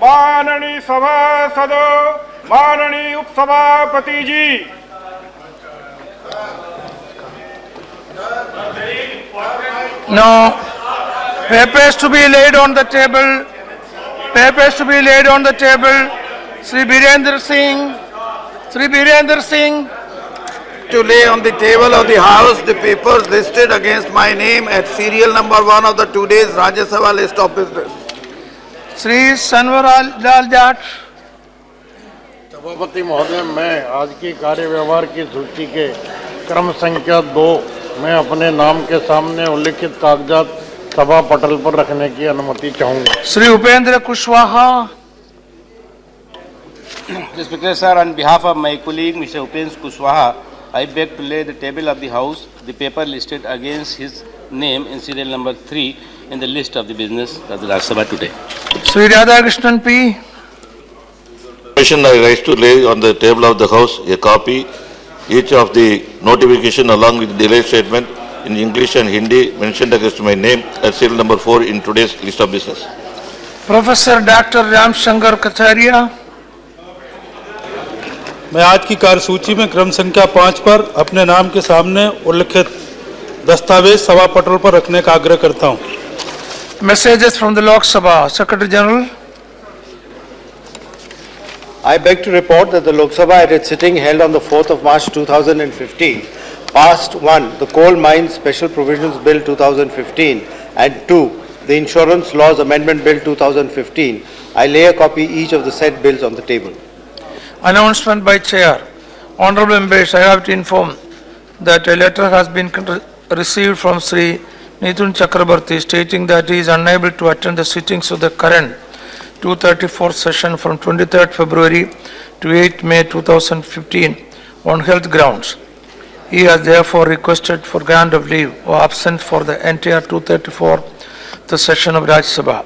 माननीय सभासदों, माननीय उपसभापति जी, now papers to be laid on the table. Papers to be laid on the table. Sri Birendra Singh. To lay on the table of the House the papers listed against my name at serial number 1 of the today's Rajya Sabha list of business. Sri Sanvaral Lal Jat. सभापति महोदय, मैं आज की कार्य व्यवहार की सूची के क्रम संख्या 2 में अपने नाम के सामने उल्लिखित कागजात सभा पटल पर रखने की अनुमति चाहूंगा। Sri Upendra Kushwaha. Respected sir, on behalf of my colleague Mr. Upendra Kushwaha, I beg to lay the table of the House the paper listed against his name in serial number 3 in the list of the business of the Rajya Sabha today. Sri Radhakrishnan P. I rise to lay on the table of the House a copy each of the notification along with the delay statement in English and Hindi mentioned against my name at serial number 4 in today's list of business. Professor Dr. Ram Shankar Kacharia. मैं आज की कार्यसूची में क्रम संख्या 5 पर अपने नाम के सामने उल्लिखित दस्तावेज सभा पटल पर रखने का आग्रह करता हूं। Messages from the Lok Sabha. Secretary General. I beg to report that the Lok Sabha at its sitting held on the 4th of March 2015 passed 1. The Coal Mines Special Provisions Bill 2015 and 2. The Insurance Laws Amendment Bill 2015. I lay a copy each of the said bills on the table. Announcement by Chair. Honorable members, I have to inform that a letter has been received from Sri Nithun Chakrabarti stating that he is unable to attend the sittings of the current 234th session from 23rd February to 8th May 2015 on health grounds. He has therefore requested for grant of leave or absence for the entire 234th session of Rajya Sabha.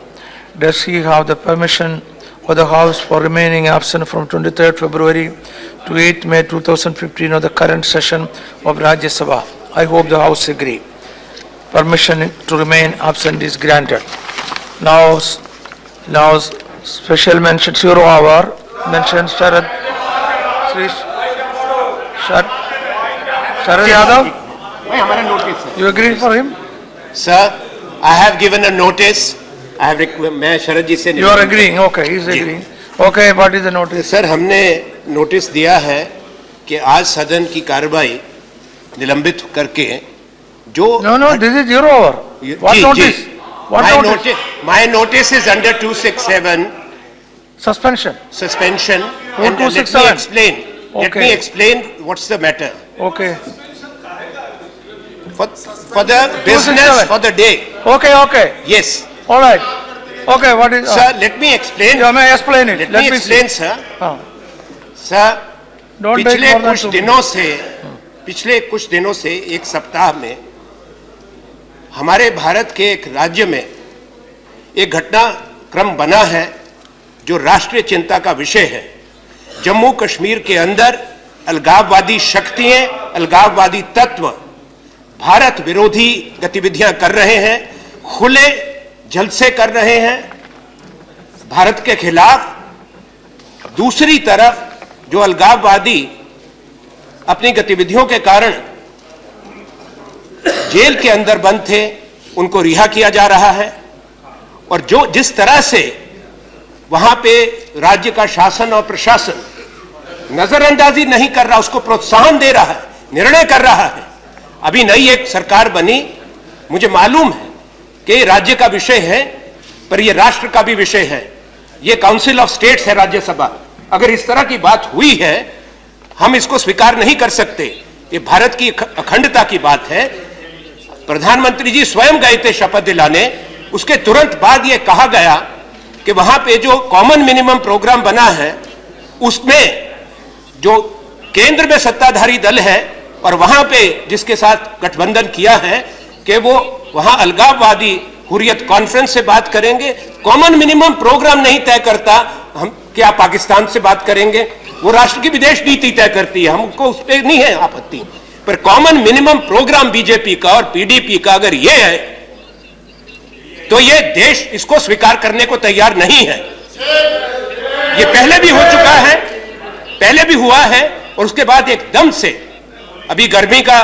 Does he have the permission of the House for remaining absent from 23rd February to 8th May 2015 of the current session of Rajya Sabha? I hope the House agree. Permission to remain absent is granted. Now special mention 0 hour mention Sharad Yadav. You agree for him? Sir, I have given a notice. I have मैं शरद जी से You are agreeing? Okay, he is agreeing. Okay, what is the notice? Sir, हमने notice दिया है कि आज सदन की कार्रवाई निलंबित करके जो No, this is 0 hour. What notice? What notice? My notice is under 267 Suspension. suspension. Who And let me 267? explain. Let Okay. me explain what's the matter. Okay. For the business 267. for the day. Okay. Yes. All right. Okay, what is? Sir, let me explain. You may explain it. Let Let me me explain, see. sir. हाँ. Sir, Don't take पिछले more than कुछ 2 दिनों से एक सप्ताह में हमारे भारत के एक राज्य में एक घटनाक्रम बना है जो राष्ट्रीय चिंता का विषय है। जम्मू कश्मीर के अंदर अलगाववादी शक्तियां, अलगाववादी तत्व भारत विरोधी गतिविधियां कर रहे हैं, खुले जलसे कर रहे हैं भारत के खिलाफ। दूसरी तरफ जो अलगाववादी अपनी गतिविधियों के कारण जेल के अंदर बंद थे, उनको रिहा किया जा रहा है। और जो जिस तरह से वहां पे राज्य का शासन और प्रशासन नजरअंदाजी नहीं कर रहा, उसको प्रोत्साहन दे रहा है, निर्णय कर रहा है। अभी नई एक सरकार बनी, मुझे मालूम है कि राज्य का विषय है, पर यह राष्ट्र का भी विषय है। यह काउंसिल ऑफ स्टेट्स है राज्यसभा। अगर इस तरह की बात हुई है, हम इसको स्वीकार नहीं कर सकते। ये भारत की अखंडता की बात है। प्रधानमंत्री जी स्वयं गए थे शपथ दिलाने, उसके तुरंत बाद यह कहा गया कि वहां पे जो कॉमन मिनिमम प्रोग्राम बना है, उसमें जो केंद्र में सत्ताधारी दल है और वहां पे जिसके साथ गठबंधन किया है कि वो वहां अलगाववादी हुर्रियत कॉन्फ्रेंस से बात करेंगे। कॉमन मिनिमम प्रोग्राम नहीं तय करता, हम क्या पाकिस्तान से बात करेंगे? वो राष्ट्र की विदेश नीति तय करती है, हमको उस पर नहीं है आपत्ति। पर कॉमन मिनिमम प्रोग्राम बीजेपी का और पीडीपी का अगर ये है, तो ये देश इसको स्वीकार करने को तैयार नहीं है। ये पहले भी हो चुका है, पहले भी हुआ है, और उसके बाद एकदम से अभी गर्मी का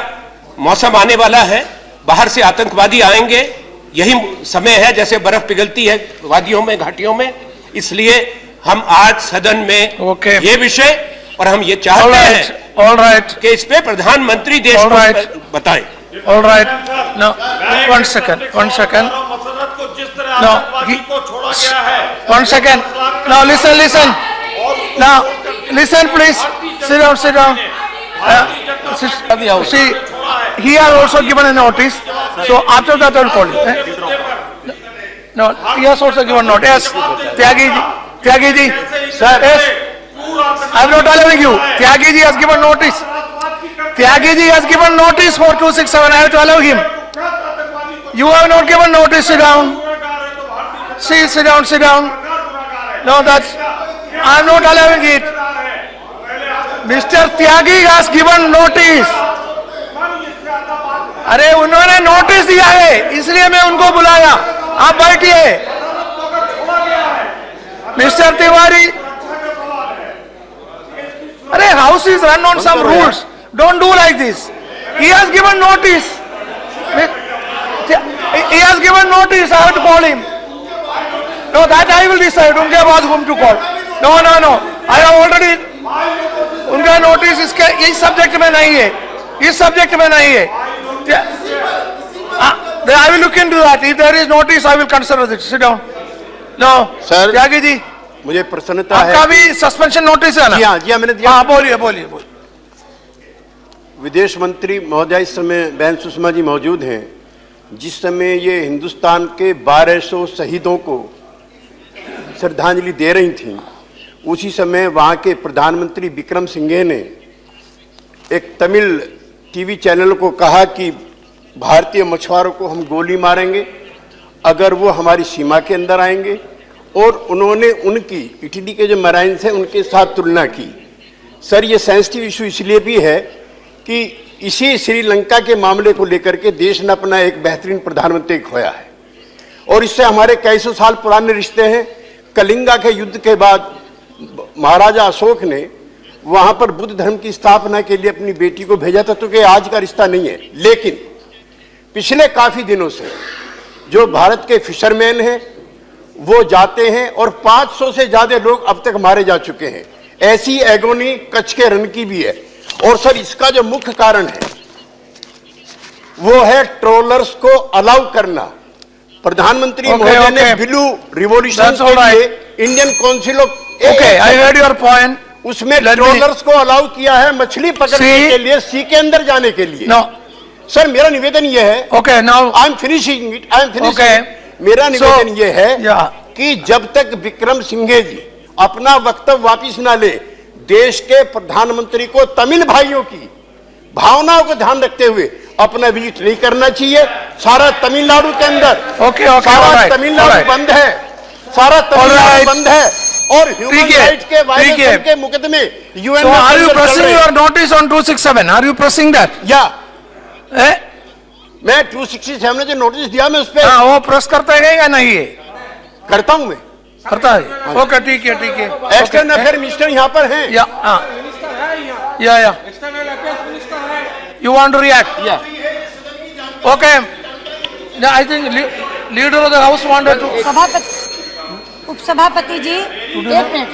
मौसम आने वाला है, बाहर से आतंकवादी आएंगे, यही समय है जैसे बर्फ पिघलती है वादियों में, घाटियों में, इसलिए हम आज सदन में ये विषय, और हम ये चाहते हैं कि इस पे प्रधानमंत्री देश को बताएं। All right. No, one second. No, one second. No, listen. Now, listen, please. Sit down. See, he has also given a notice. So after that, I will call you. No, he has also given notice. Yes, Tyagi ji. Sir, yes. I am not allowing you. Tyagi ji has given notice. Tyagi ji has given notice for 267. I have to allow him. You have not given notice. Sit down. Sit down. No, that's. I am not allowing it. Mr. Tyagi has given notice. अरे उन्होंने notice दिया है, इसलिए मैं उनको बुलाया. आप बैठिए. मिस्टर तिवारी. अरे house is run on some rules. Don't do like this. He has given notice. He has given notice. I have to call him. No, that I will decide. उनके बाद whom to call. No. I have already. उनका notice इसके इस subject में नहीं है. I will look into that. If there is notice, I will consider it. Sit down. No. Sir. Tyagi ji. मुझे प्रसन्नता है. आपका भी सस्पेंशन नोटिस है ना? जी हाँ मैंने दिया. हाँ बोलिए. विदेश मंत्री महोदय इस समय बहन सुषमा जी मौजूद हैं. जिस समय ये हिंदुस्तान के 1200 शहीदों को श्रद्धांजलि दे रही थी, उसी समय वहाँ के प्रधानमंत्री विक्रम सिंघे ने एक तमिल टीवी चैनल को कहा कि भारतीय मछुआरों को हम गोली मारेंगे अगर वो हमारी सीमा के अंदर आएंगे, और उन्होंने उनकी इटली के जो मराइन्स हैं उनके साथ तुलना की. सर, ये सेंसिटिव इशू इसलिए भी है कि इसी श्रीलंका के मामले को लेकर के देश ने अपना एक बेहतरीन प्रधानमंत्री खोया है, और इससे हमारे कई सौ साल पुराने रिश्ते हैं. कलिंगा के युद्ध के बाद महाराजा अशोक ने वहां पर बुद्ध धर्म की स्थापना के लिए अपनी बेटी को भेजा था, तो कि आज का रिश्ता नहीं है. लेकिन पिछले काफी दिनों से जो भारत के फिशरमैन हैं वो जाते हैं, और 500 से ज्यादा लोग अब तक मारे जा चुके हैं. ऐसी एगोनी कच्छ के रण की भी है. और सर, इसका जो मुख्य कारण है वो है ट्रोलर्स को अलाउ करना. प्रधानमंत्री महोदय ने ब्लू रिवॉल्यूशन के लिए Indian council of I heard your point. उसमें ट्रोलर्स को अलाउ किया है मछली पकड़ने के लिए, सी के अंदर जाने के लिए. सर, मेरा निवेदन यह है. Now I am finishing. मेरा निवेदन यह है कि जब तक विक्रम सिंघे जी अपना वक्तव्य वापिस ना ले, देश के प्रधानमंत्री को तमिल भाइयों की भावनाओं को ध्यान रखते हुए अपना विजिट नहीं करना चाहिए. सारा तमिलनाडु के अंदर सारा तमिलनाडु बंद है, और ह्यूमन राइट के वायलेशन के मुकदमे यूएन में. Are you pressing your notice on 267? Are you pressing that? मैं 267 ने जो नोटिस दिया मैं उस पर. वो प्रेस करता है या नहीं है? करता हूं मैं. करता है. ओके, ठीक है. एक्सटर्नल अफेयर मिनिस्टर यहाँ पर हैं. या you want to react? Okay. I think leader of the house wanted to. उपसभापति ji, 1 minute.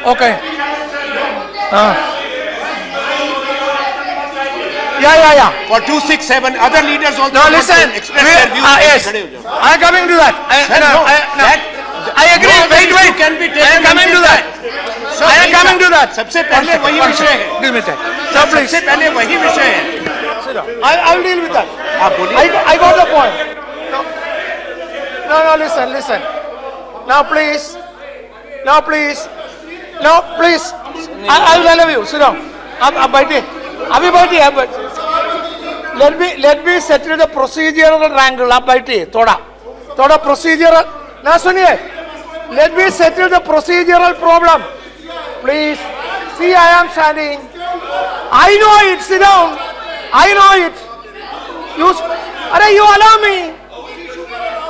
Okay. Yeah. For 267, other leaders also No, listen. express their views. Yes. I am coming to that. I agree. Wait. I am coming to that. I am coming to that. सबसे पहले वही विषय है. Give me that. सबसे पहले वही विषय है. I will deal with that. आप बोलिए. I got the point. No. Listen. Now, please. I will allow you. Sit down. आप बैठिए. अभी बैठिए. Let me settle the procedural angle. आप बैठिए. थोड़ा procedural. ना सुनिए. Let me settle the procedural problem. Please. See, I am standing. I know it. Sit down. I know it. You allow me.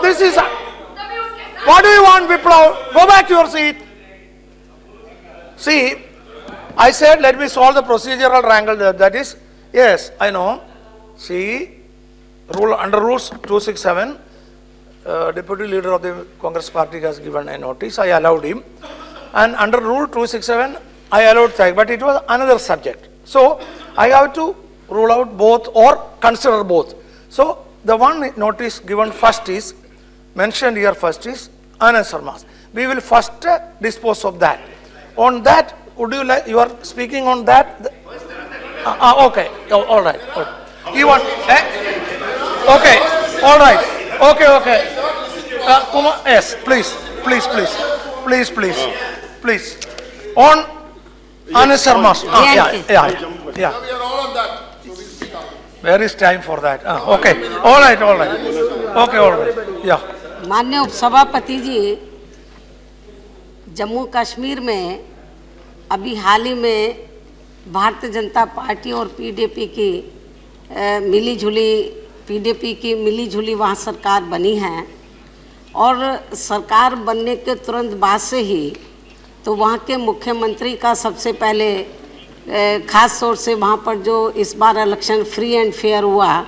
This is. What do you want, Viplav? Go back to your seat. See, I said let me solve the procedural wrangle, that is, yes, I know. See, under rules 267, deputy leader of the Congress party has given a notice, I allowed him. And under rule 267, I allowed that, but it was another subject. So, I have to rule out both or consider both. So, the one notice given first is, mentioned here first is Anand Sharma. We will first dispose of that. On that, would you like, you are speaking on that? Okay, oh, all right. Okay. You want, okay, all right. Okay. Kumar, yes, please. On Anand Sharma. Yeah. Where is time for that? Okay, all right. Okay, all right. Yeah. माननीय उपसभापति जी, जम्मू कश्मीर में अभी हाल ही में Bharatiya Janata party और PDP की मिली जुली वहाँ सरकार बनी है और सरकार बनने के तुरंत बाद से ही तो वहाँ के मुख्यमंत्री का सबसे पहले खास तौर से वहाँ पर जो इस बार इलेक्शन फ्री एंड फेयर हुआ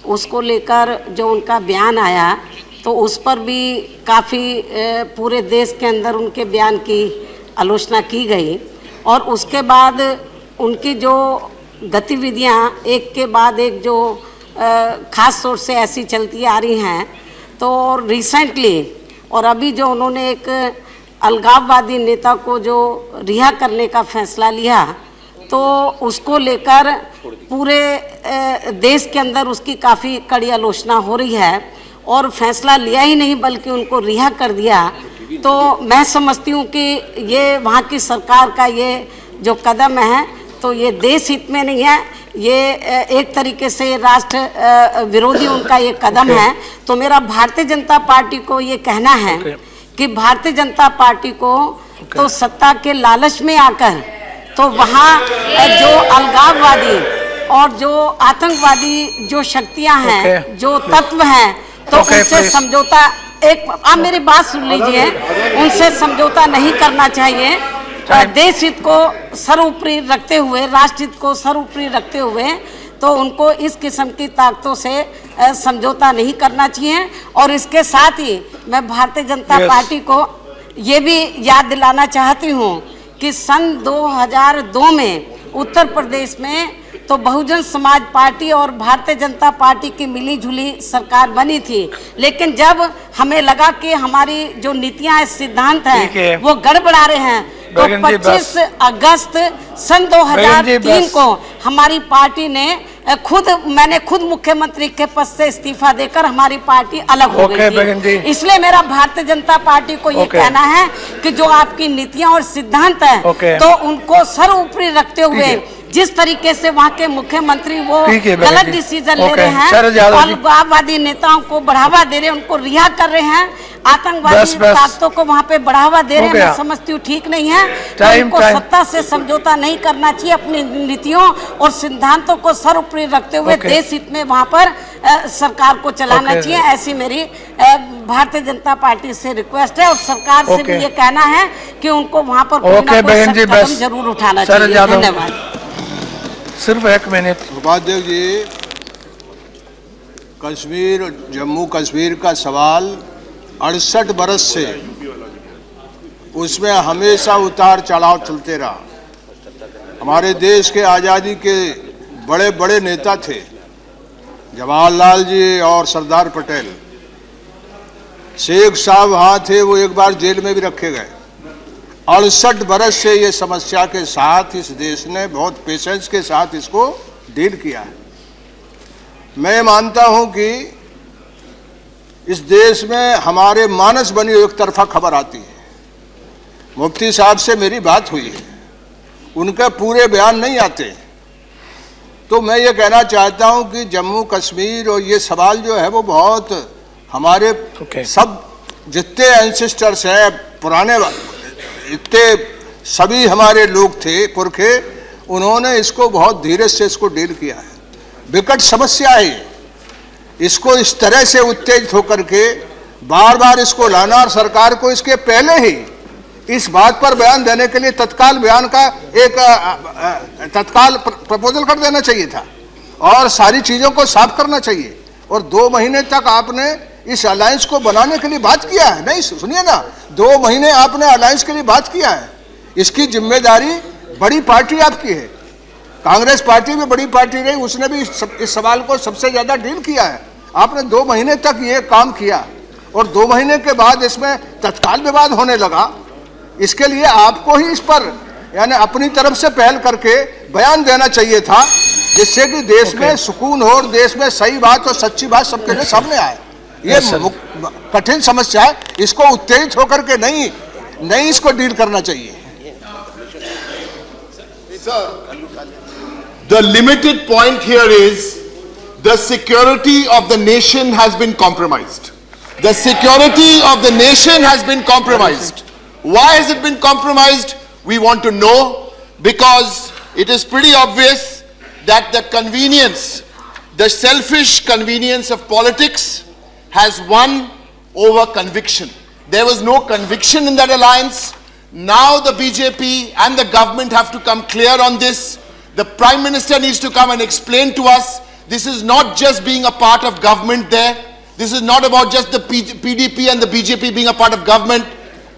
उसको लेकर जो उनका बयान आया तो उस पर भी काफ़ी पूरे देश के अंदर उनके बयान की आलोचना की गई और उसके बाद उनकी जो गतिविधियां एक के बाद एक जो खास तौर से ऐसी चलती आ रही हैं तो रिसेंटली और अभी जो उन्होंने एक अलगाववादी नेता को जो रिहा करने का फैसला लिया तो उसको लेकर पूरे देश के अंदर उसकी काफ़ी कड़ी आलोचना हो रही है और फैसला लिया ही नहीं बल्कि उनको रिहा कर दिया। तो मैं समझती हूँ कि ये वहाँ की सरकार का ये जो कदम है तो ये देश हित में नहीं है, ये एक तरीके से राष्ट्र विरोधी उनका ये कदम है। तो मेरा भारतीय जनता पार्टी को ये कहना है कि भारतीय जनता पार्टी को तो सत्ता के लालच में आकर तो वहाँ जो अलगाववादी और जो आतंकवादी जो शक्तियाँ हैं जो तत्व हैं तो उनसे समझौता आप मेरी बात सुन लीजिए, उनसे समझौता नहीं करना चाहिए। देश हित को सर्वोपरि रखते हुए, राष्ट्र हित को सर्वोपरि रखते हुए तो उनको इस किस्म की ताकतों से समझौता नहीं करना चाहिए। और इसके साथ ही मैं भारतीय जनता पार्टी को ये भी याद दिलाना चाहती हूँ कि सन 2002 में उत्तर प्रदेश में तो बहुजन समाज पार्टी और भारतीय जनता पार्टी की मिली जुली सरकार बनी थी, लेकिन जब हमें लगा कि हमारी जो नीतियां सिद्धांत हैं वो गड़बड़ा रहे हैं तो 25 अगस्त सन 2003 को हमारी पार्टी ने मैंने खुद मुख्यमंत्री के पद से इस्तीफा देकर हमारी पार्टी अलग हो गई थी। इसलिए मेरा भारतीय जनता पार्टी को ये कहना है कि जो आपकी नीतियां और सिद्धांत हैं तो उनको सर्वोपरि रखते हुए जिस तरीके से वहाँ के मुख्यमंत्री वो गलत डिसीजन ले रहे हैं, अलगाववादी नेताओं को बढ़ावा दे रहे हैं, उनको रिहा कर रहे हैं, आतंकवादी ताकतों को वहाँ पे बढ़ावा दे रहे हैं, मैं समझती हूँ ठीक नहीं है। तो उनको सत्ता से समझौता नहीं करना चाहिए, अपनी नीतियों और सिद्धांतों को सर्वोपरि रखते हुए देश हित में वहाँ पर सरकार को चलाना चाहिए। ऐसी मेरी भारतीय जनता पार्टी से रिक्वेस्ट है और सरकार से भी ये कहना है कि उनको वहाँ पर कोई ना कोई कदम जरूर उठाना चाहिए। धन्यवाद। सिर्फ एक मिनट। उपाध्यक्ष जी, कश्मीर जम्मू कश्मीर का सवाल 68 बरस से उसमें हमेशा उतार चढ़ाव चलते रहा। हमारे देश के आज़ादी के बड़े बड़े नेता थे, जवाहरलाल जी और सरदार पटेल। शेख साहब वहाँ थे, वो एक बार जेल में भी रखे गए। 68 बरस से ये समस्या के साथ इस देश ने बहुत पेशेंस के साथ इसको डील किया है। मैं मानता हूं कि इस देश में हमारे मानस बनी एक तरफा खबर आती है। मुफ्ती साहब से मेरी बात हुई है, उनके पूरे बयान नहीं आते। तो मैं ये कहना चाहता हूं कि जम्मू कश्मीर और ये सवाल जो है वो बहुत हमारे सब जितने एंसेस्टर्स हैं पुराने इतने सभी हमारे लोग थे पुरखे, उन्होंने इसको बहुत धीरज से इसको डील किया है। विकट समस्या है, इसको इस तरह से उत्तेजित होकर के बार बार इसको लाना और सरकार को इसके पहले ही इस बात पर बयान देने के लिए तत्काल बयान का एक तत्काल प्रपोजल कर देना चाहिए था और सारी चीजों को साफ करना चाहिए। और 2 महीने तक आपने इस अलायंस को बनाने के लिए बात किया है। नहीं, सुनिए ना, 2 महीने आपने अलायंस के लिए बात किया है। इसकी जिम्मेदारी बड़ी पार्टी आपकी है। कांग्रेस पार्टी भी बड़ी पार्टी रही, उसने भी इस सवाल को सबसे ज्यादा डील किया है। आपने 2 महीने तक ये काम किया और 2 महीने के बाद इसमें तत्काल विवाद होने लगा। इसके लिए आपको ही इस पर यानी अपनी तरफ से पहल करके बयान देना चाहिए था, जिससे कि देश में सुकून हो और देश में सही बात और सच्ची बात सबके लिए सामने आए। ये कठिन समस्या है, इसको उत्तेजित होकर के नहीं इसको डील करना चाहिए। The limited point here is the security of the nation has been compromised. The security of the nation has been compromised. Why has it been compromised? We want to know, because it is pretty obvious that the convenience, the selfish convenience of politics has won over conviction. There was no conviction in that alliance. Now the BJP and the government have to come clear on this. The Prime Minister needs to come and explain to us. This is not just being a part of government there. This is not about just the PDP and the BJP being a part of government.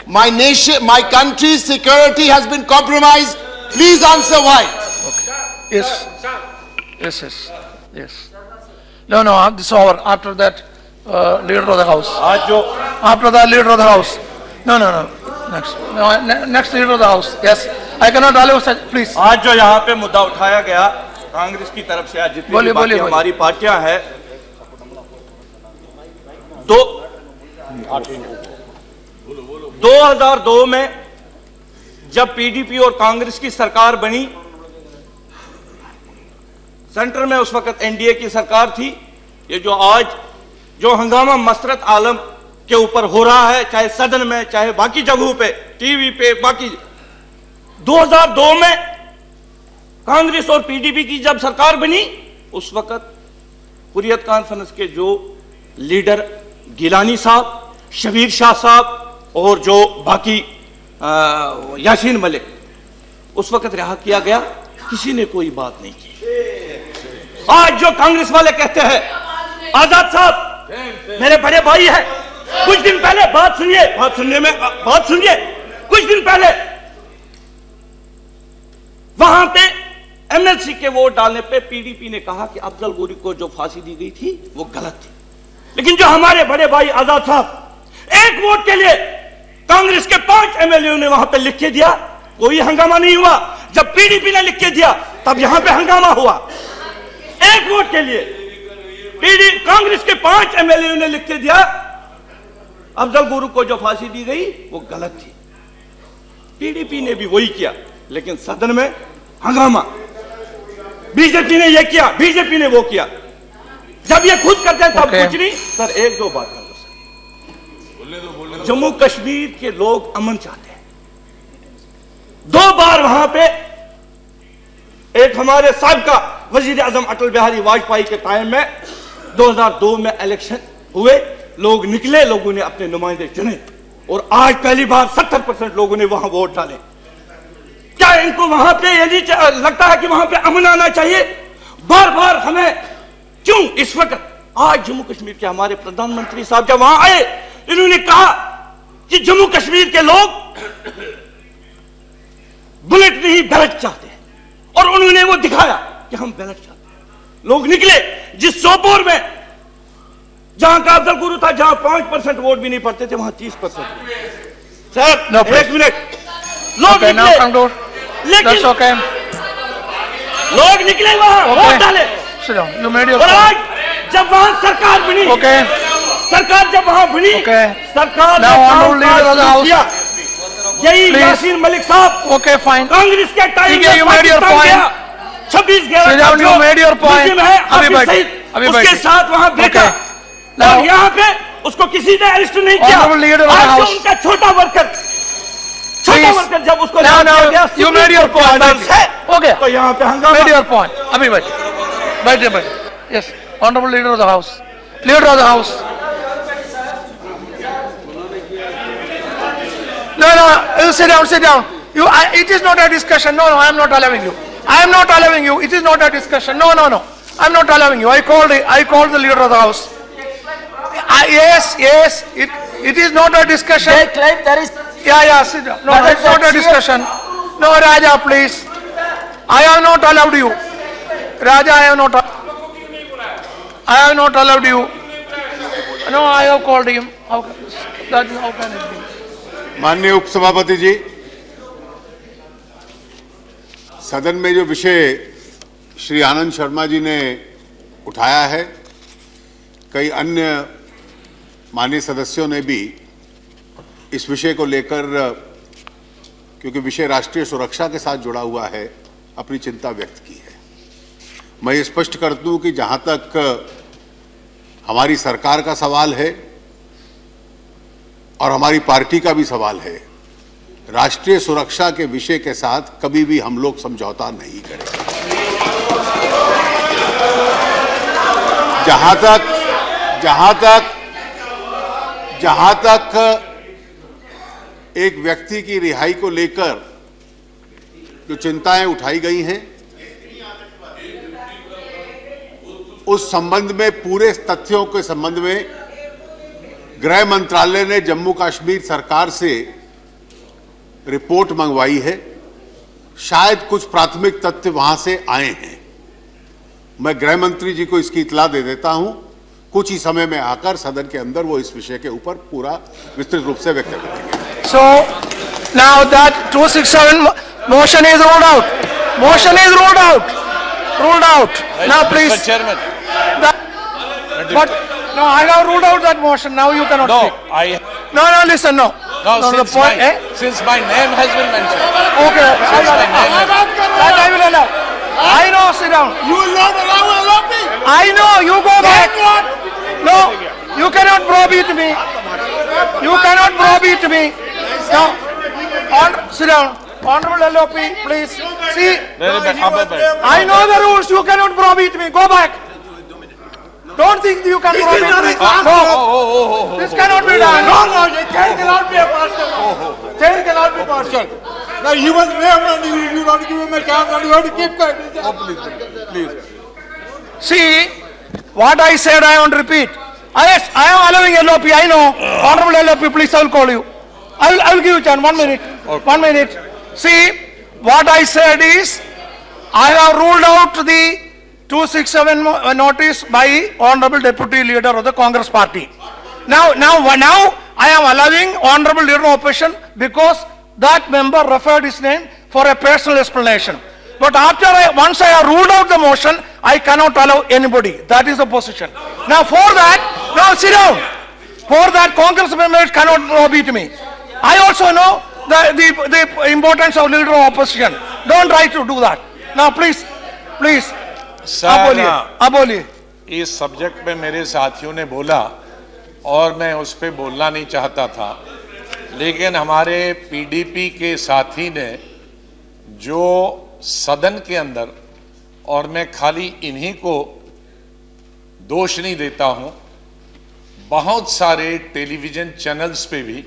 My nation, my country's security has been compromised. Please answer why. Okay. Yes. No, this is over. After that, leader of the house. After that, leader of the house. No. Next leader of the house. Yes. I cannot allow such. Please. आज जो यहाँ पे मुद्दा उठाया गया कांग्रेस की तरफ से, आज जितनी भी बाकी हमारी पार्टियां हैं, 2002 में जब पीडीपी और कांग्रेस की सरकार बनी, सेंटर में उस वक्त एनडीए की सरकार थी। ये जो आज जो हंगामा मसरत आलम के ऊपर हो रहा है, चाहे सदन में चाहे बाकी जगहों पे, टीवी पे, बाकी 2002 में कांग्रेस और पीडीपी की जब सरकार बनी, उस वक्त हुर्रियत कॉन्फ्रेंस के जो लीडर गिलानी साहब, शबीर शाह साहब और जो बाकी यासीन मलिक, उस वक्त रिहा किया गया। किसी ने कोई बात नहीं की। आज जो कांग्रेस वाले कहते हैं आजाद साहब मेरे बड़े भाई हैं, कुछ दिन पहले बात सुनिए, कुछ दिन पहले वहां पे एमएलसी के वोट डालने पे पीडीपी ने कहा कि अफजल गुरी को जो फांसी दी गई थी वो गलत थी। लेकिन जो हमारे बड़े भाई आजाद साहब एक वोट के लिए कांग्रेस के 5 एमएलए ने वहां पे लिख के दिया, कोई हंगामा नहीं हुआ। जब पीडीपी ने लिख के दिया तब यहां पे हंगामा हुआ। एक वोट के लिए कांग्रेस के 5 एमएलए ने लिख के दिया अफजल गुरु को जो फांसी दी गई वो गलत थी। पीडीपी ने भी वही किया, लेकिन सदन में हंगामा। बीजेपी ने ये किया, बीजेपी ने वो किया। जब ये खुद करते हैं तब कुछ नहीं। सर एक दो बात जम्मू कश्मीर के लोग अमन चाहते हैं। 2 बार वहां पे एक हमारे साहबका वजीर आजम अटल बिहारी वाजपेयी के टाइम में 2002 में इलेक्शन हुए, लोग निकले, लोगों ने अपने नुमाइंदे चुने और आज पहली बार 70% लोगों ने वहां वोट डाले। क्या इनको वहां पे ये नहीं लगता है कि वहां पे अमन आना चाहिए? बार बार हमें क्यों इस वक्त आज जम्मू कश्मीर के हमारे प्रधानमंत्री साहब जब वहां आए, इन्होंने कहा कि जम्मू कश्मीर के लोग बुलेट नहीं बैलेट चाहते हैं, और उन्होंने वो दिखाया कि हम बैलेट चाहते हैं। लोग निकले, जिस सोपोर में जहां का अफजल गुरु था, जहां 5% वोट भी नहीं पड़ते थे, वहां 30%। सर एक मिनट, लोग निकले, लेकिन लोग निकले वहां वोट डाले। और आज जब वहां सरकार बनी, सरकार जब वहां बनी, सरकार ने किया, यही यासीन मलिक साहब कांग्रेस के टाइम में 26/11 उसके साथ वहां बैठा, और यहाँ पे उसको किसी ने अरेस्ट नहीं किया। आज उनका छोटा वर्कर जब उसको you made your point है, तो यहाँ पे हंगामा। Made your point. अभी बैठे। Yes, honorable leader of the house. Leader of the house. No, sit down, sit down. It is not a discussion. No, I am not allowing you. I am not allowing you. It is not a discussion. No. I am not allowing you. I called the leader of the house. Yes. It is not a discussion. They claim there is. Yeah, sit down. No, it's not a discussion. No, Raja, please. I have not allowed you. Raja, I have not allowed you. No, I have called him. How can it be? माननीय उपसभापति जी, सदन में जो विषय श्री आनंद शर्मा जी ने उठाया है, कई अन्य माननीय सदस्यों ने भी इस विषय को लेकर, क्योंकि विषय राष्ट्रीय सुरक्षा के साथ जुड़ा हुआ है, अपनी चिंता व्यक्त की है। मैं ये स्पष्ट कर दूं कि जहां तक हमारी सरकार का सवाल है और हमारी पार्टी का भी सवाल है, राष्ट्रीय सुरक्षा के विषय के साथ कभी भी हम लोग समझौता नहीं करेंगे। जहां तक एक व्यक्ति की रिहाई को लेकर जो चिंताएं उठाई गई हैं, उस संबंध में, पूरे तथ्यों के संबंध में गृह मंत्रालय ने जम्मू कश्मीर सरकार से रिपोर्ट मंगवाई है। शायद कुछ प्राथमिक तथ्य वहां से आए हैं। मैं गृह मंत्री जी को इसकी इत्तला दे देता हूं। कुछ ही समय में आकर सदन के अंदर वो इस विषय के ऊपर पूरा विस्तृत रूप से व्यक्त करेंगे। So now that 267 motion is ruled out. Motion is ruled out. Ruled out. Now please. Mr. Chairman. But no, I have ruled out that motion. Now you cannot speak. No, listen, no. Since my name has been mentioned. Okay. That I will allow. I know, sit down. You will not allow me. I know, you go back. No, you cannot browbeat me. You cannot browbeat me. No. Sit down. Honorable LOP, please. See, I know the rules. You cannot browbeat me. Go back. Don't think you can browbeat me. No. This cannot be done. No, change cannot be a partial. Change cannot be partial. Now he was there and you not give him a chance and you have to keep quiet. Oh, please. See, what I said I won't repeat. Yes, I am allowing LOP, I know. Honorable LOP, please, I will call you. I will give you a chance. 1 minute. Okay. 1 minute. See, what I said is, I have ruled out the 267 notice by Honorable Deputy Leader of the Congress Party. Now I am allowing Honorable Leader of Opposition because that member referred his name for a personal explanation. But once I have ruled out the motion, I cannot allow anybody. That is the position. Now for that, now sit down. For that, Congress members cannot browbeat me. I also know the importance of leader of opposition. Don't try to do that. Now please. आप बोलिए। इस subject पे मेरे साथियों ने बोला और मैं उस पे बोलना नहीं चाहता था, लेकिन हमारे पीडीपी के साथी ने जो सदन के अंदर, और मैं खाली इन्हीं को दोष नहीं देता हूं, बहुत सारे टेलीविजन चैनल्स पे भी,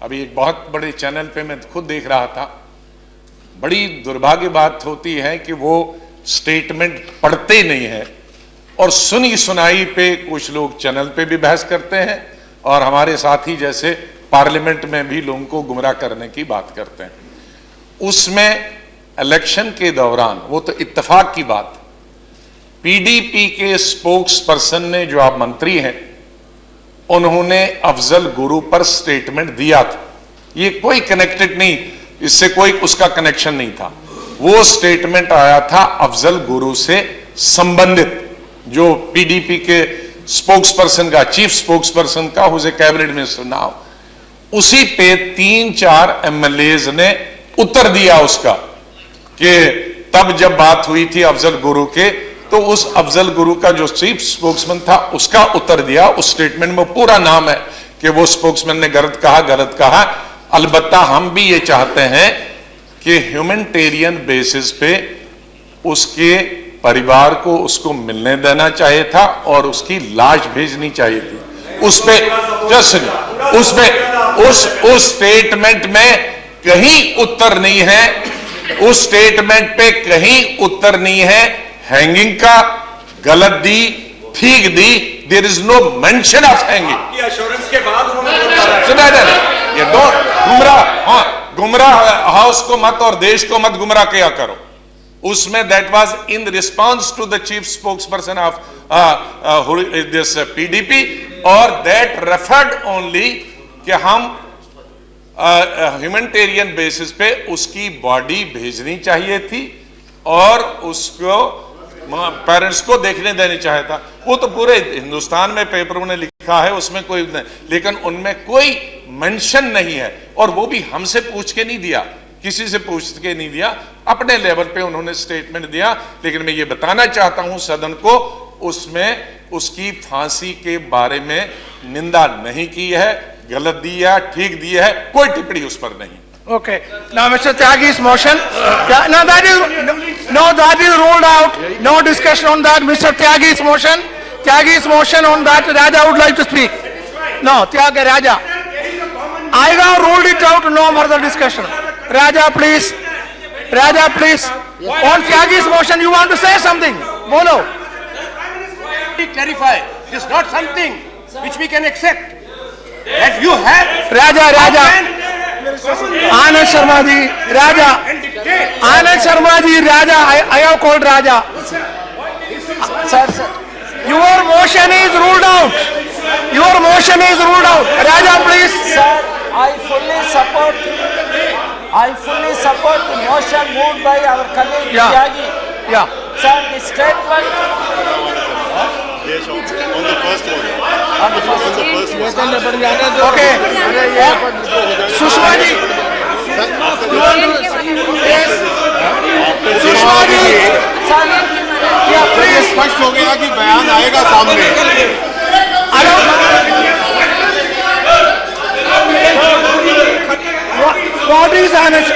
अभी एक बहुत बड़े चैनल पे मैं खुद देख रहा था, बड़ी दुर्भाग्य बात होती है कि वो स्टेटमेंट पढ़ते नहीं है और सुनी सुनाई पे कुछ लोग चैनल पे भी बहस करते हैं और हमारे साथी जैसे पार्लियामेंट में भी लोगों को गुमराह करने की बात करते हैं। उसमें इलेक्शन के दौरान, वो तो इत्तेफाक की बात, पीडीपी के स्पोक्स पर्सन ने, जो आप मंत्री हैं, उन्होंने अफजल गुरु पर स्टेटमेंट दिया था। ये कोई कनेक्टेड नहीं, इससे कोई उसका कनेक्शन नहीं था। वो स्टेटमेंट आया था अफजल गुरु से संबंधित, जो पीडीपी के स्पोक्स पर्सन का, चीफ स्पोक्स पर्सन का, हुज ए कैबिनेट मिनिस्टर नाउ, उसी पे 3-4 एमएलएज ने उत्तर दिया उसका, कि तब जब बात हुई थी अफजल गुरु के, तो उस अफजल गुरु का जो चीफ स्पोक्समैन था उसका उत्तर दिया। उस स्टेटमेंट में पूरा नाम है कि वो स्पोक्समैन ने गलत कहा। अलबत्ता हम भी ये चाहते हैं कि ह्यूमैनिटेरियन बेसिस पे उसके परिवार को उसको मिलने देना चाहिए था और उसकी लाश भेजनी चाहिए थी। उस स्टेटमेंट में कहीं उत्तर नहीं है, उस स्टेटमेंट पे कहीं उत्तर नहीं है। हैंगिंग का गलत दी, ठीक दी, there is no mention of hanging. Assurance के बाद ये दो गुमराह हाउस को मत और देश को मत गुमराह किया करो। उसमें that was in response to the chief spokesperson of this PDP, और दैट रेफर्ड ओनली कि हम ह्यूमैनिटेरियन बेसिस पे उसकी बॉडी भेजनी चाहिए थी और उसको पेरेंट्स को देखने देनी चाहिए था। वो तो पूरे हिंदुस्तान में पेपरों ने लिखा है, उसमें कोई नहीं, लेकिन उनमें कोई मेंशन नहीं है। और वो भी हमसे पूछ के नहीं दिया, किसी से पूछ के नहीं दिया, अपने लेवल पे उन्होंने स्टेटमेंट दिया। लेकिन मैं ये बताना चाहता हूं सदन को, उसमें उसकी फांसी के बारे में निंदा नहीं की है, गलत दी है, ठीक दी है, कोई टिप्पणी उस पर नहीं। Okay. Now, Mr. Tyagi's motion. No, that is ruled out. No discussion on that. Mr. Tyagi's motion. Tyagi's motion on that. Raja would like to speak. No, Tyagi, Raja. I have ruled it out. No further discussion. Raja, please. Raja, please. On Tyagi's motion, you want to say something? Bolo. Clarify. It is not something which we can accept. That you have. Raja. Anand Sharma ji, Raja. Anand Sharma ji, Raja. I have called Raja. Sir. Your motion is ruled out. Your motion is ruled out. Raja, please. Sir, I fully support the motion moved by our colleague Tyagi. Yeah. Sir, the statement. On the first one. Okay. Sushma ji. You want to? Yes. Sushma ji. Yeah, please. स्पष्ट हो गया कि बयान आएगा सामने। What is Anand?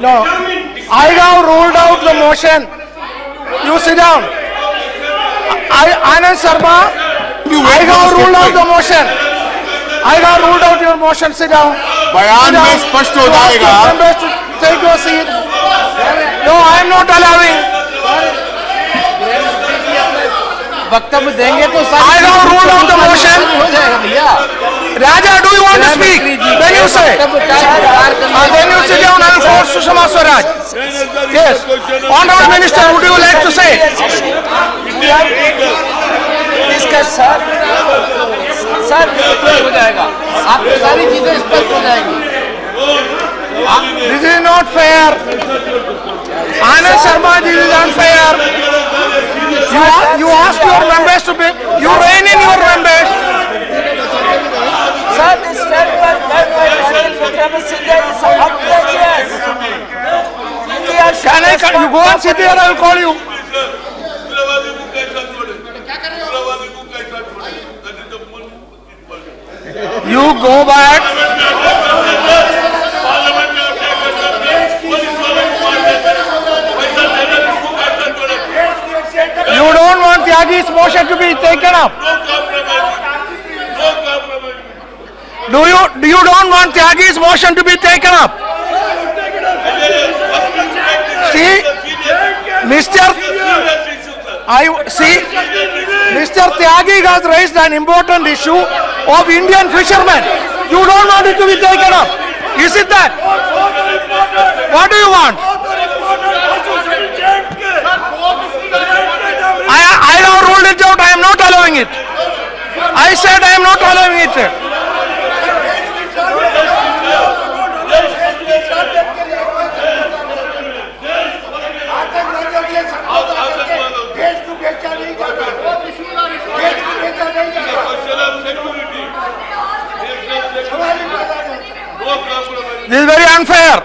No. I have ruled out the motion. You sit down. Anand Sharma, I have ruled out the motion. I have ruled out your motion. Sit down. बयान में स्पष्ट हो जाएगा। Members to take your seat. No, I am not allowing. वक्तव्य देंगे तो I have ruled out the motion. हो जाएगा भैया। Raja, do you want to speak? Then you say. Then you sit down and force Sushma Swaraj. Yes. Honorable Minister, would you like to say? Discuss, sir. Sir हो जाएगा, आपको सारी चीजें स्पष्ट हो जाएंगी। This is not fair. Anand Sharma ji, is unfair. You ask your members to be. You rein in your members. Sir, the statement made by Ranil Wickremesinghe is outrageous. India should You go and sit there, I will call you. You go back. You don't want Tyagi's motion to be taken up. Do you don't want Tyagi's motion to be taken up? See, Mr. Tyagi has raised an important issue of Indian fishermen. You don't want it to be taken up. Is it that? What do you want? I have ruled it out. I am not allowing it. I said I am not allowing it. This is very unfair.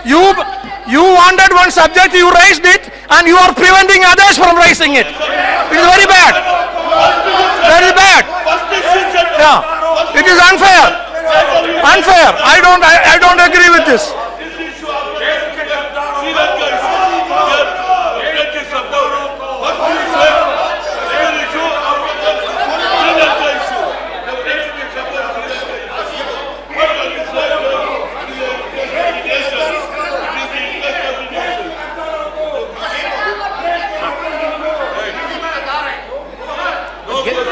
You wanted one subject, you raised it, and you are preventing others from raising it. It is very bad. Very bad. Yeah. It is unfair. Unfair. I don't agree with this.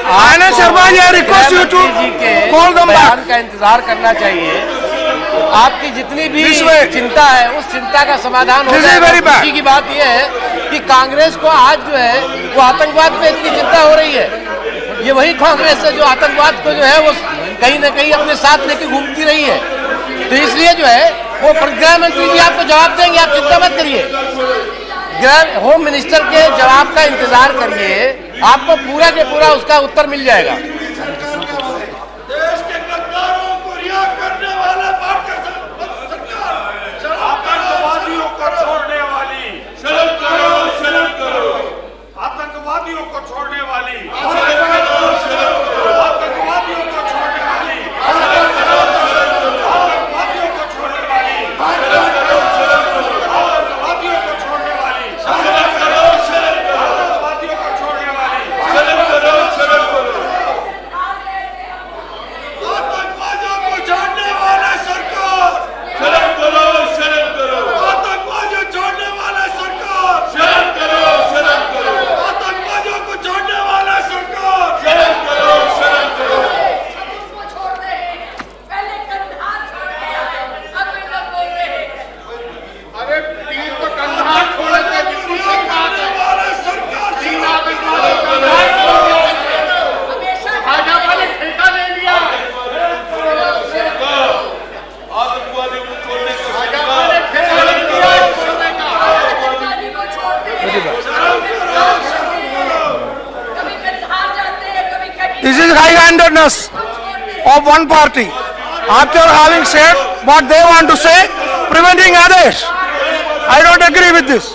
Anand Sharma ji, I request you to call them back. का इंतजार करना चाहिए। आपकी जितनी भी चिंता है उस चिंता का समाधान हो जाएगा। खुशी की बात यह है कि कांग्रेस को आज जो है वो आतंकवाद पे इतनी चिंता हो रही है। ये वही कांग्रेस है जो आतंकवाद को जो है वो कहीं न कहीं अपने साथ लेके घूमती रही है। तो इसलिए जो है वो गृह मंत्री जी आपको जवाब देंगे, आप चिंता मत करिए। होम मिनिस्टर के जवाब का इंतजार करिए, आपको पूरा के पूरा उसका उत्तर मिल जाएगा। आतंकवादियों को छोड़ने वाली This is high-handedness of one party. After having said what they want to say, preventing others. I don't agree with this.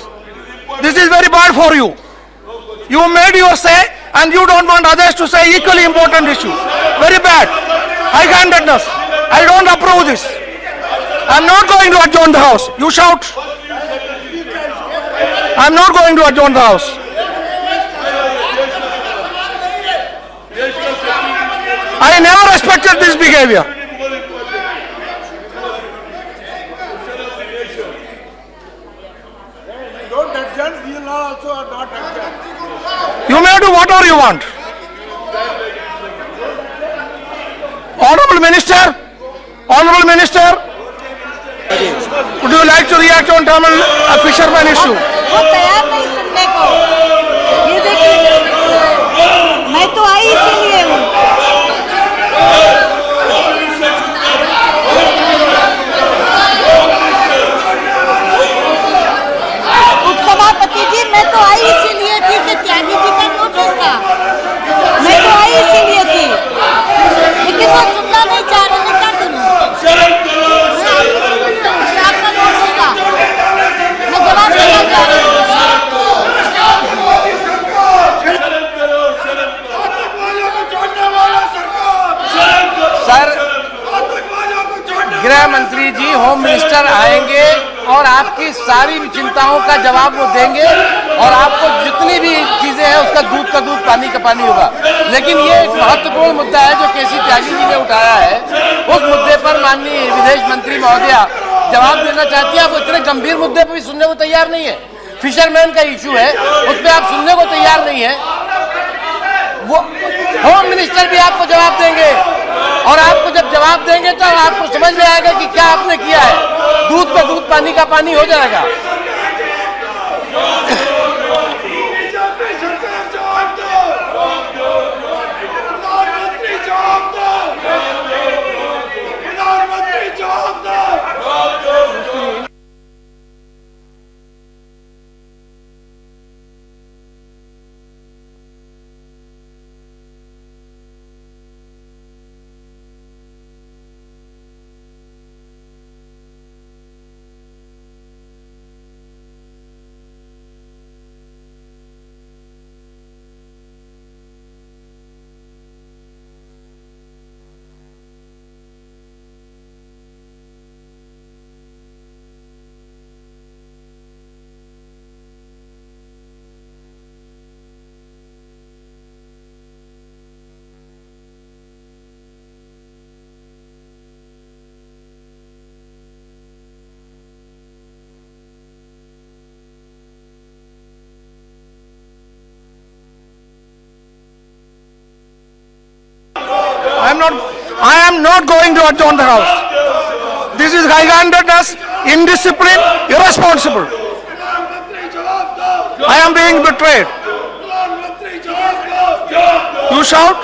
This is very bad for you. You made your say and you don't want others to say equally important issue. Very bad. High-handedness. I don't approve this. I'm not going to adjourn the house. You shout. I'm not going to adjourn the house. I never respected this behavior. don't adjourn, we will also not adjourn. You may do whatever you want. Honorable Minister, would you like to react on Tamil fisherman issue? वो तैयार नहीं सुनने को। ये देखिए, मैं तो आई इसीलिए हूँ। उपसभापति जी, मैं तो आई इसीलिए थी कि त्यागी जी का नोटिस था। मैं तो आई इसीलिए थी, लेकिन वो सुनना नहीं चाह रहे। मैं क्या करूँ? आपका नोटिस था, मैं जवाब देना चाह रही हूँ। सर, गृह मंत्री जी, होम मिनिस्टर आएंगे और आपकी सारी चिंताओं का जवाब वो देंगे और आपको जितनी भी चीजें हैं उसका दूध का दूध, पानी का पानी होगा। लेकिन ये एक महत्वपूर्ण मुद्दा है जो केसी त्यागी जी ने उठाया है। उस मुद्दे पर माननीय विदेश मंत्री महोदया जवाब देना चाहती है। आप इतने गंभीर मुद्दे पर भी सुनने को तैयार नहीं है। फिशरमैन का इशू है, उस पर आप सुनने को तैयार नहीं है। वो होम मिनिस्टर भी आपको जवाब देंगे और आपको जब जवाब देंगे तो आपको समझ में आएगा कि क्या आपने किया है। दूध का दूध, पानी का पानी हो जाएगा। I am not going to adjourn the House. This is high-handedness, indiscipline, irresponsible. I am being betrayed. You shout.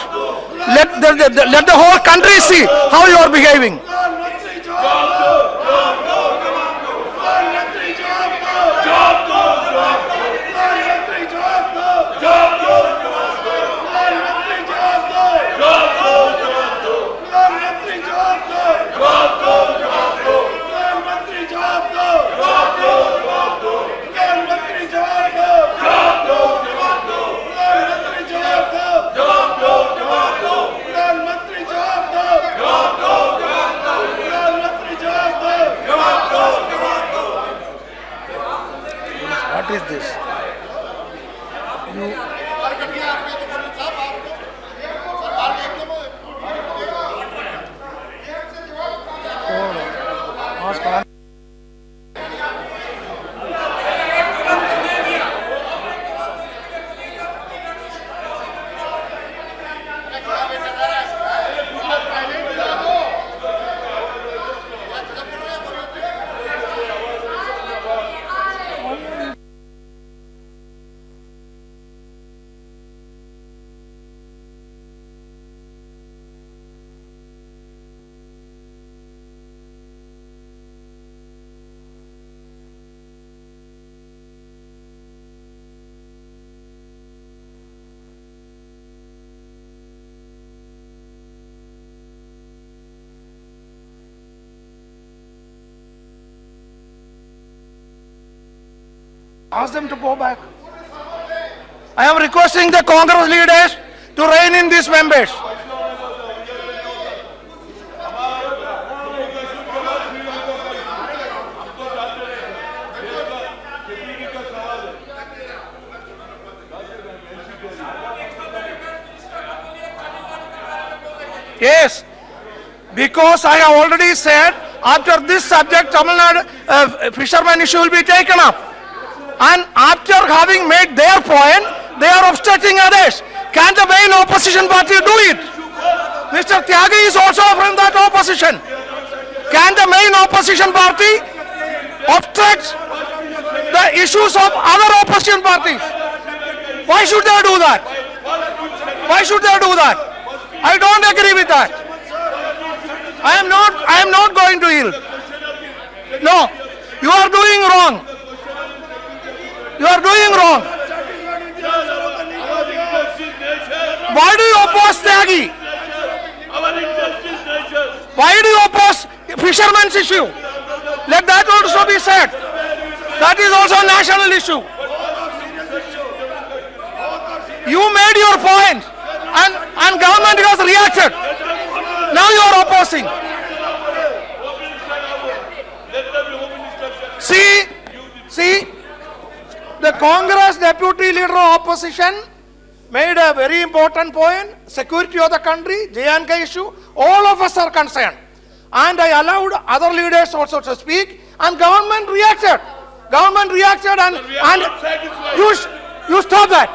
Let the whole country see how you are behaving. What is this? Ask them to go back. I am requesting the Congress leaders to rein in these members. Yes, because I have already said after this subject, Tamil Nadu fishermen issue will be taken up. And after having made their point, they are obstructing others. Can the main opposition party do it? Mr. Tyagi is also from that opposition. Can the main opposition party obstruct the issues of other opposition parties? Why should they do that? Why should they do that? I don't agree with that. I am not going to yield. No, you are doing wrong. You are doing wrong. Why do you oppose Tyagi? Why do you oppose fishermen's issue? Let that also be said. That is also a national issue. You made your point and government has reacted. Now you are opposing. See, the Congress Deputy Leader of Opposition made a very important point, security of the country, J&K issue, all of us are concerned. And I allowed other leaders also to speak and government reacted. Government reacted and you stop that.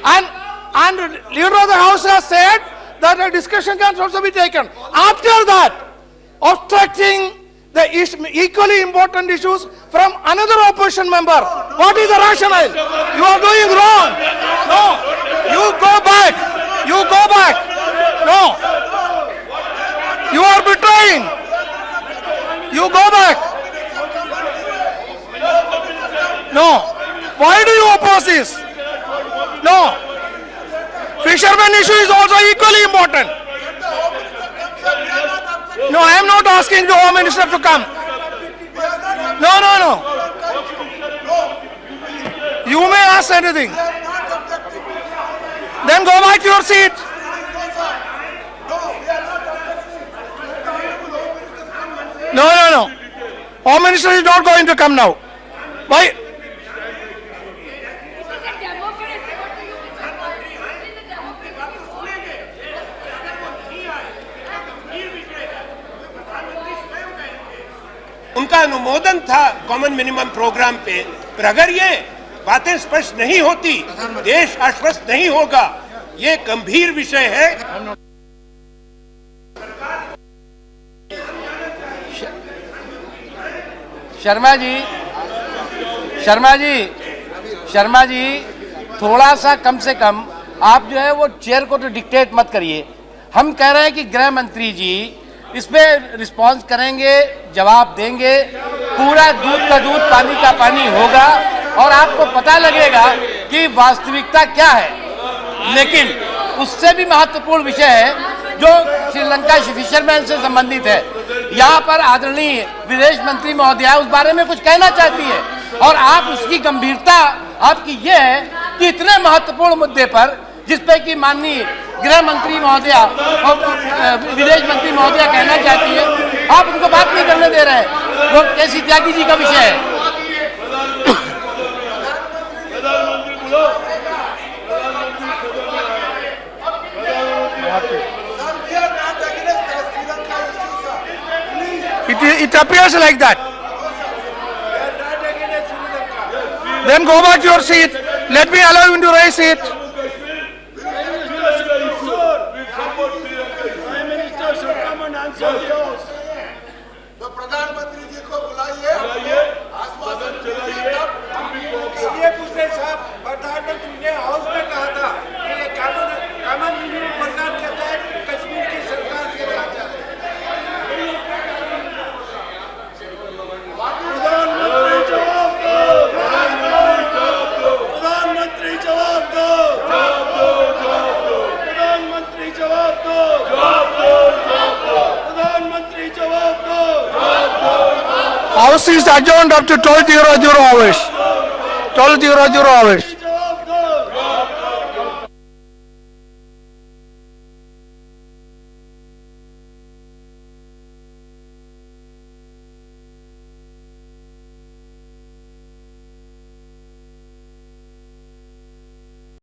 And Leader of the House has said that a discussion can also be taken. After that, obstructing the equally important issues from another opposition member. What is the rationale? You are doing wrong. No. You go back. You go back. No. You are betraying. You go back. No. Why do you oppose this? No. Fishermen issue is also equally important. No, I am not asking the Home Minister to come. No. You may ask anything. Then go back to your seat. No. Home Minister is not going to come now. Why? उनका अनुमोदन था common minimum programme पे, पर अगर ये बातें स्पष्ट नहीं होती, देश आश्वस्त नहीं होगा, ये गंभीर विषय है। शर्मा जी थोड़ा सा कम से कम आप जो है वो चेयर को तो डिक्टेट मत करिए। हम कह रहे हैं कि गृह मंत्री जी इस पे रिस्पॉन्स करेंगे, जवाब देंगे, पूरा दूध का दूध पानी का पानी होगा और आपको पता लगेगा कि वास्तविकता क्या है। लेकिन उससे भी महत्वपूर्ण विषय है जो श्रीलंका फिशरमैन से संबंधित है। यहाँ पर आदरणीय विदेश मंत्री महोदया उस बारे में कुछ कहना चाहती है और आप उसकी गंभीरता आपकी ये है कि इतने महत्वपूर्ण मुद्दे पर जिस पे कि माननीय गृह मंत्री महोदया और विदेश मंत्री महोदया कहना चाहती है, आप उनको बात नहीं करने दे रहे हैं। वो केसी त्यागी जी का विषय है। It appears like that. Then go back to your seat. Let me allow you to raise it. Prime Minister should come and answer the House. तो प्रधानमंत्री जी को बुलाइए, आश्वासन दीजिए। ये पूछे साहब, प्रधानमंत्री ने हाउस में कहा था कि ये कानून मिनिमम प्रोग्राम के तहत कश्मीर की सरकार के साथ है। प्रधानमंत्री जवाब दो। प्रधानमंत्री जवाब दो। प्रधानमंत्री जवाब दो। प्रधानमंत्री जवाब दो। House is adjourned up to 12:00 hours. 12:00 hours.